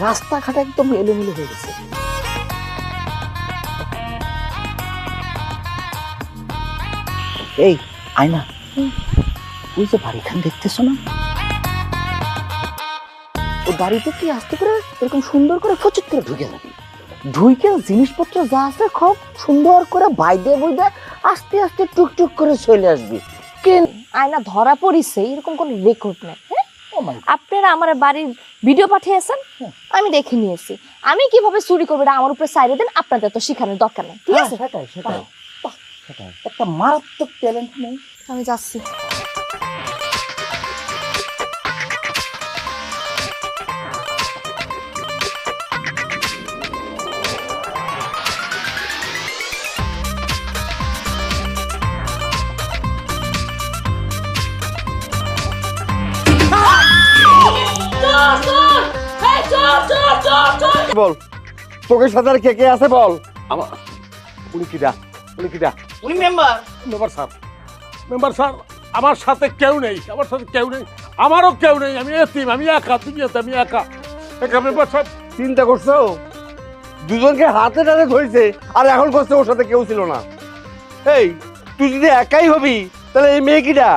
রাস্তাঘাট একদম এলোমেলো হয়ে গেছে। এই আয়না, ওই যে বাড়িখান দেখতেছো না, ওই বাড়িতে কি আস্তে করে এরকম সুন্দর করে ফচুত করে ঢুকে যাবে, ঢুকে জিনিসপত্র যা আছে খুব সুন্দর করে বাইদে বইদে আস্তে আস্তে টুকটুক করে চলে আসবে। আয়না ধরা পড়িছে এরকম কোন রেকর্ড নাই। আপনারা আমার বাড়ির ভিডিও পাঠিয়েছেন, আমি দেখে নিয়েছি। আমি কিভাবে চুরি করবো এটা আমার উপরে সাইডে দেন, আপনাদের তো শিখানোর দরকার নেই, ঠিক আছে? সেটাই সেটাই সেটাই, একটা মারাত্মক ট্যালেন্ট নেই। আমি যাচ্ছি। বল, তোকে সাথে আর কে কে আছে বল। আমার উনি কিডা? উনি মেম্বার। মেম্বার স্যার আমার সাথে কেউ নেই, আমারও কেউ নেই, আমি এতিম, আমি একা দুনিয়াতে, আমি একা মেম্বার স্যার। চিন্তা করছো, দুজনকে হাতে টাতে ধরেছে আর এখন করছে ওর সাথে কেউ ছিল না। এই তুই যদি একাই হবি তাহলে এই মেয়ে কিডা?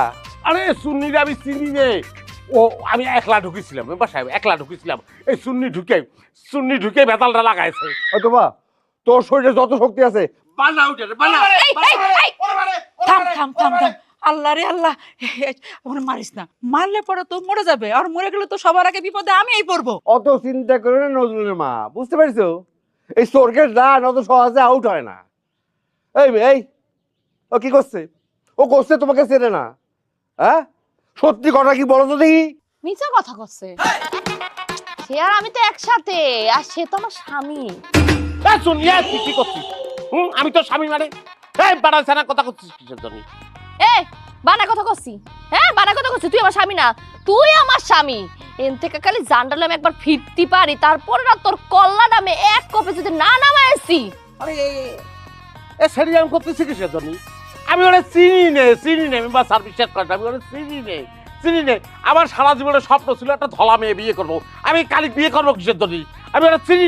আরে সুন্নিরা আমি চিনি নে, ও আমি একলা ঢুকেছিলাম মেম্বার সাহেব, একলা ঢুকেছিলাম। এই সুন্নি ঢুকে বেতালটা লাগাইছে। অথবা তোর শরীরে যত শক্তি আছে বানা উঠে বানা। থাম থাম থাম থাম, আল্লাহ রে আল্লাহ, ওখানে মারিস না, মারলে পরে তো মরে যাবে, আর মরে গেলে তো সবার আগে বিপদে আমিই পড়বো। অত চিন্তা করে না নজরুলের মা, বুঝতে পারছো? এই স্বর্গের রান অত সহজে আউট হয় না। এই ও কি করছে? ও করছে তোমাকে চেনে না, হ্যাঁ? সত্যি কথা কি বলো তো দেখি। মিছা কথা করছে, সে আর আমি তো একসাথে, আর সে তো আমার স্বামী। শুনিয়া কি করছিস? আমি তো স্বামী মানে বাড়া ছানা কথা করছিস কিসের জন্য? বানা কথা করছি? হ্যাঁ বানা কথা করছি, তুই আমার স্বামী না, তুই আমার স্বামী। এন থেকে খালি জান্ডালে আমি একবার ফিরতে পারি, তারপর না তোর কল্লা নামে এক কপে যদি না নামাইছি। আরে এ সেরিয়াম করতেছি কিসের জন্য? আমি ওরা চিনি নে মেম্বার স্যার, বিশ্বাস করেন আমি ওরা চিনি নে। আমার সারা জীবনের স্বপ্ন ছিল একটা ধলা মেয়ে বিয়ে করবো, আমি কালি বিয়ে করবো কিসের জন্য? আমি ওরা চিনি